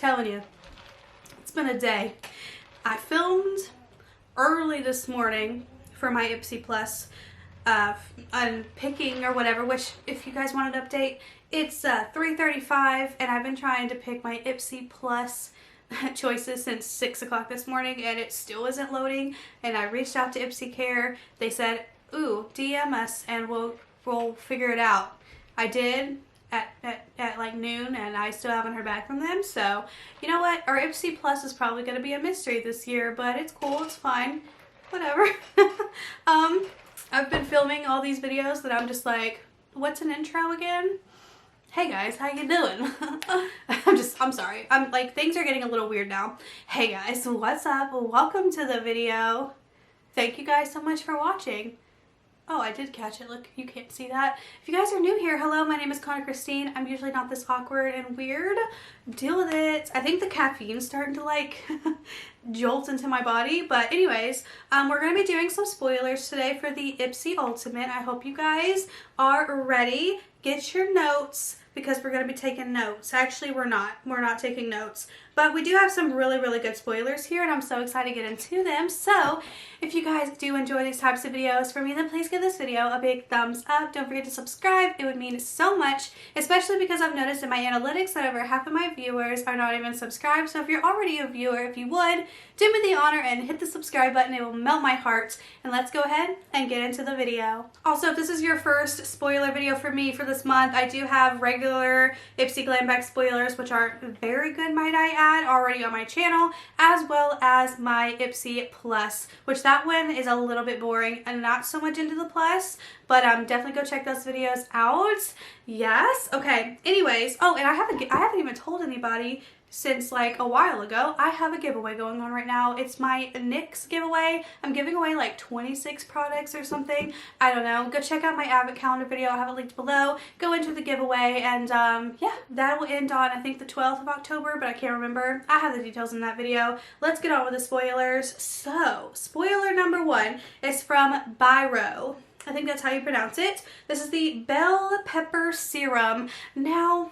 telling you, it's been a day. I filmed early this morning for my Ipsy Plus unpicking or whatever, which if you guys want an update, it's 3:35 and I've been trying to pick my Ipsy Plus choices since 6 o'clock this morning and it still isn't loading. And I reached out to Ipsy Care. They said, ooh, DM us and we'll figure it out. I did at like noon and I still haven't heard back from them. So you know what, our Ipsy Plus is probably going to be a mystery this year, but it's cool, it's fine, whatever. I've been filming all these videos that I'm just like, what's an intro again? Hey guys, how you doing? I'm sorry. I'm like, things are getting a little weird now. Hey guys, what's up? Welcome to the video. Thank you guys so much for watching. Oh, I did catch it. Look, you can't see that. If you guys are new here, hello, my name is CONNORKRYSTYN. I'm usually not this awkward and weird. Deal with it. I think the caffeine's starting to like jolt into my body. But anyways, we're going to be doing some spoilers today for the Ipsy Ultimate. I hope you guys are ready. Get your notes because we're going to be taking notes. Actually, we're not. We're not taking notes. But we do have some really, really good spoilers here and I'm so excited to get into them. So if you guys do enjoy these types of videos for me, then please give this video a big thumbs up. Don't forget to subscribe. It would mean so much, especially because I've noticed in my analytics that over half of my viewers are not even subscribed. So if you're already a viewer, if you would, do me the honor and hit the subscribe button. It will melt my heart. And let's go ahead and get into the video. Also, if this is your first spoiler video for me for this month, I do have regular Ipsy Glam bag spoilers, which are very good, might I add, already on my channel, as well as my Ipsy Plus, which that one is a little bit boring and not so much into the Plus, but definitely go check those videos out. Yes. Okay. Anyways, oh, and I haven't even told anybody since like a while ago. I have a giveaway going on right now. It's my NYX giveaway. I'm giving away like 26 products or something. I don't know. Go check out my Advent calendar video. I have it linked below. Go into the giveaway and yeah, that will end on I think the 12th of October, but I can't remember. I have the details in that video. Let's get on with the spoilers. So, spoiler number 1 is from Biro. I think that's how you pronounce it. This is the Bell Pepper Serum. Now,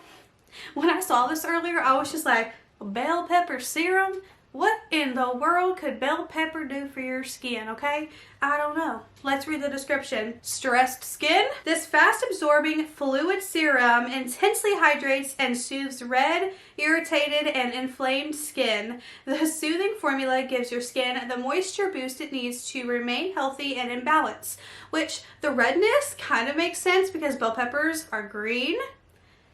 when I saw this earlier, I was just like, bell pepper serum? What in the world could bell pepper do for your skin, okay? I don't know. Let's read the description. Stressed skin? This fast-absorbing fluid serum intensely hydrates and soothes red, irritated, and inflamed skin. The soothing formula gives your skin the moisture boost it needs to remain healthy and in balance, which the redness kind of makes sense because bell peppers are green.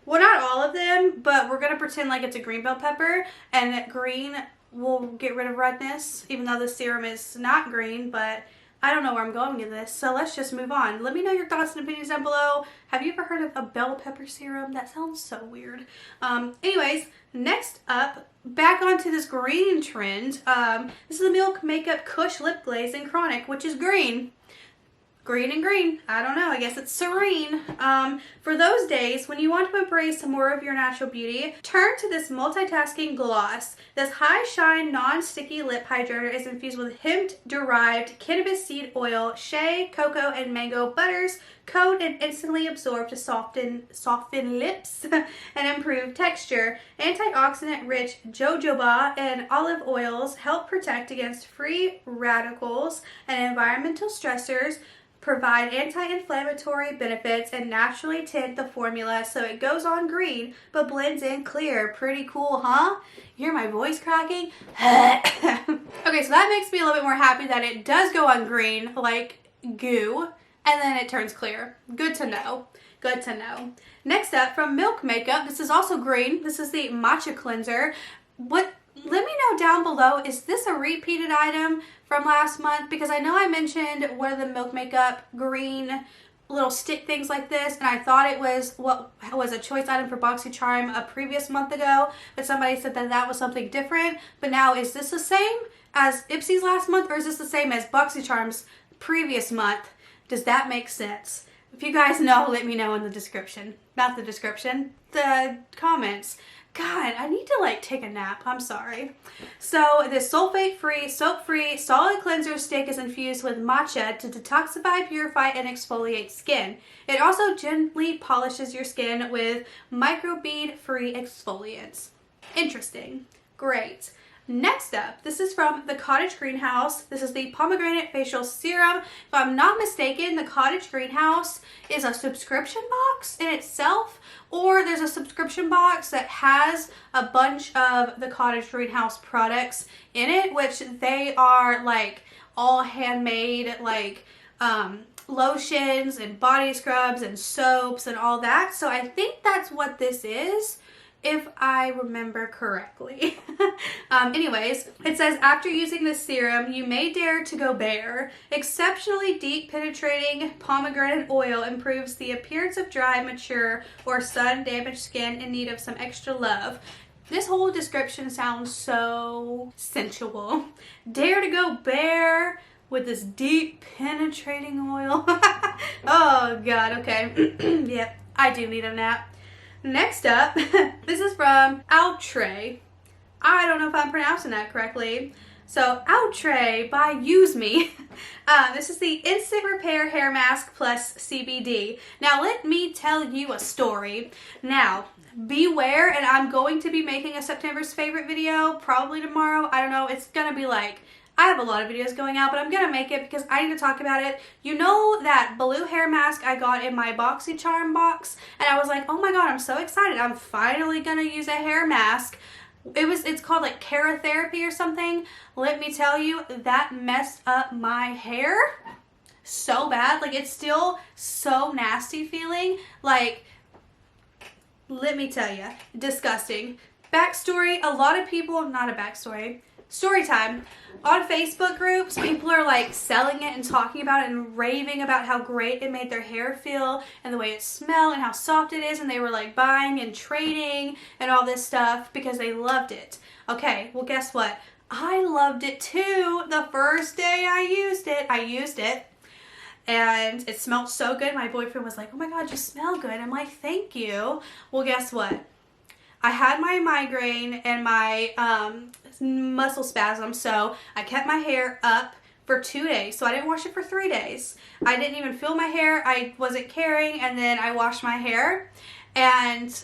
Well, not all of them, but we're going to pretend like it's a green bell pepper, and that green will get rid of redness, even though the serum is not green, but I don't know where I'm going with this, so let's just move on. Let me know your thoughts and opinions down below. Have you ever heard of a bell pepper serum? That sounds so weird. Anyways, next up, back onto this green trend. This is the Milk Makeup Kush Lip Glaze in Chronic, which is green. Green and green. I don't know. I guess it's serene. For those days when you want to embrace more of your natural beauty, turn to this multitasking gloss. This high shine, non-sticky lip hydrator is infused with hemp-derived cannabis seed oil, shea, cocoa, and mango butters, coat and instantly absorb to soften lips and improve texture. Antioxidant-rich jojoba and olive oils help protect against free radicals and environmental stressors, provide anti-inflammatory benefits, and naturally tint the formula so it goes on green but blends in clear. Pretty cool, huh? You hear my voice cracking? Okay, so that makes me a little bit more happy that it does go on green like goo and then it turns clear. Good to know. Good to know. Next up, from Milk Makeup, this is also green. This is the Matcha Cleanser. Let me know down below, is this a repeated item from last month? Because I know I mentioned one of the Milk Makeup green little stick things like this, and I thought it was what was a choice item for Boxycharm a previous month ago, but somebody said that that was something different. But now, is this the same as Ipsy's last month, or is this the same as Boxycharm's previous month? Does that make sense? If you guys know, let me know in the description. Not the description, the comments. God, I need to like take a nap. I'm sorry. So this sulfate-free, soap-free, solid cleanser stick is infused with matcha to detoxify, purify, and exfoliate skin. It also gently polishes your skin with microbead-free exfoliants. Interesting. Great. Next up, this is from the Cottage Greenhouse. This is the Pomegranate Facial Serum. If I'm not mistaken, the Cottage Greenhouse is a subscription box in itself, or there's a subscription box that has a bunch of the Cottage Greenhouse products in it, which they are like all handmade, like lotions and body scrubs and soaps and all that. So I think that's what this is, if I remember correctly. Anyways, it says, after using this serum, you may dare to go bare. Exceptionally deep penetrating pomegranate oil improves the appearance of dry, mature, or sun-damaged skin in need of some extra love. This whole description sounds so sensual. Dare to go bare with this deep penetrating oil. Oh God, okay. Yep, I do need a nap. Next up, this is from ALLURE. I don't know if I'm pronouncing that correctly. So ALLURE by Use Me. This is the Instant Repair Hair Mask plus CBD. Now let me tell you a story. Now, beware, and I'm going to be making a September's favorite video probably tomorrow. I don't know, it's gonna be like, I have a lot of videos going out, but I'm gonna make it because I need to talk about it. You know that blue hair mask I got in my Boxycharm box, and I was like, oh my God, I'm so excited. I'm finally gonna use a hair mask. It's called like Therapy or something. Let me tell you, that messed up my hair so bad. Like, it's still so nasty feeling. Like, let me tell you, disgusting. Backstory, a lot of people, not a backstory, story time. On Facebook groups, people are like selling it and talking about it and raving about how great it made their hair feel and the way it smelled and how soft it is, and they were like buying and trading and all this stuff because they loved it. Okay, well guess what? I loved it too. The first day I used it and it smelled so good. My boyfriend was like, oh my God, you smell good. I'm like, thank you. Well, guess what? I had my migraine and my muscle spasm, so I kept my hair up for 2 days. So I didn't wash it for 3 days. I didn't even feel my hair. I wasn't caring, and then I washed my hair, and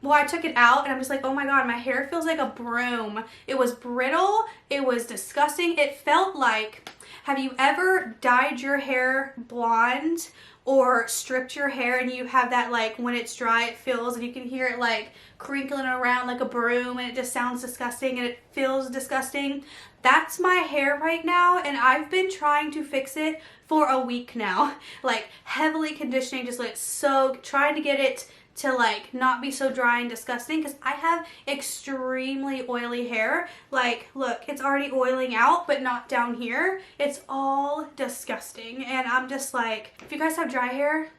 well, I took it out and I'm just like, oh my God, my hair feels like a broom. It was brittle. It was disgusting. It felt like, have you ever dyed your hair blonde or stripped your hair and you have that, like, when it's dry it feels, and you can hear it like crinkling around like a broom, and it just sounds disgusting and it feels disgusting? That's my hair right now, and I've been trying to fix it for a week now. Like, heavily conditioning, just like soak, trying to get it to like not be so dry and disgusting, because I have extremely oily hair. Like, look, it's already oiling out, but not down here. It's all disgusting, and I'm just like, if you guys have dry hair,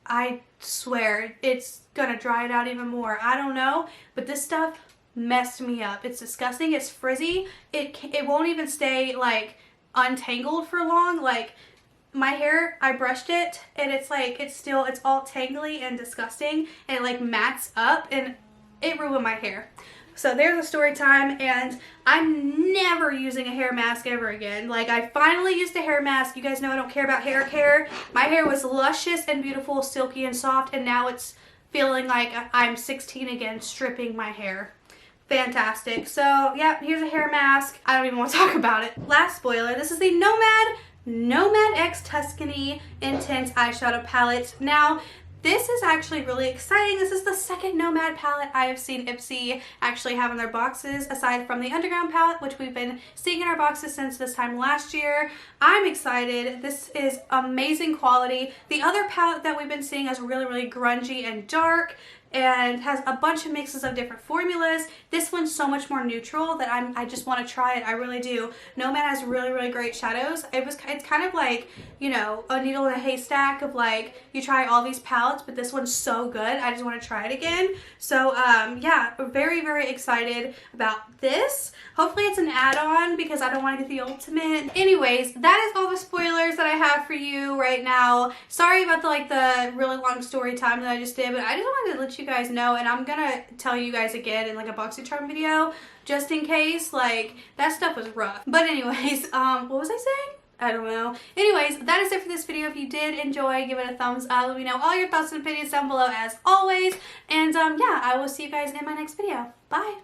I swear it's gonna dry it out even more. I don't know, but this stuff messed me up. It's disgusting. It's frizzy. It won't even stay like untangled for long. Like, my hair, I brushed it and it's like, it's all tangly and disgusting, and it like mats up, and it ruined my hair. So there's a story time, and I'm never using a hair mask ever again. Like, I finally used a hair mask. You guys know I don't care about hair care. My hair was luscious and beautiful, silky and soft, and now it's feeling like I'm 16 again, stripping my hair. Fantastic. So yeah, here's a hair mask. I don't even want to talk about it. Last spoiler, this is the Nomad X Tuscany Intense Eyeshadow Palette. Now, this is actually really exciting. This is the second Nomad palette I have seen Ipsy actually have in their boxes, aside from the Underground palette, which we've been seeing in our boxes since this time last year. I'm excited. This is amazing quality. The other palette that we've been seeing is really, really grungy and dark, and has a bunch of mixes of different formulas. This one's so much more neutral that I just want to try it. I really do. Nomad has really, really great shadows. It's kind of like, you know, a needle in a haystack of like, you try all these palettes, but this one's so good. I just want to try it again. So yeah, very, very excited about this. Hopefully it's an add-on, because I don't want to get the ultimate. Anyways, that is all the spoilers that I have for you right now. Sorry about the really long story time that I just did, but I just wanted to let you guys know, and I'm gonna tell you guys again in like a Boxycharm video, just in case. Like, that stuff was rough. But anyways, what was I saying? I don't know. Anyways, that is it for this video. If you did enjoy, give it a thumbs up. Let me know all your thoughts and opinions down below as always. And yeah, I will see you guys in my next video. Bye!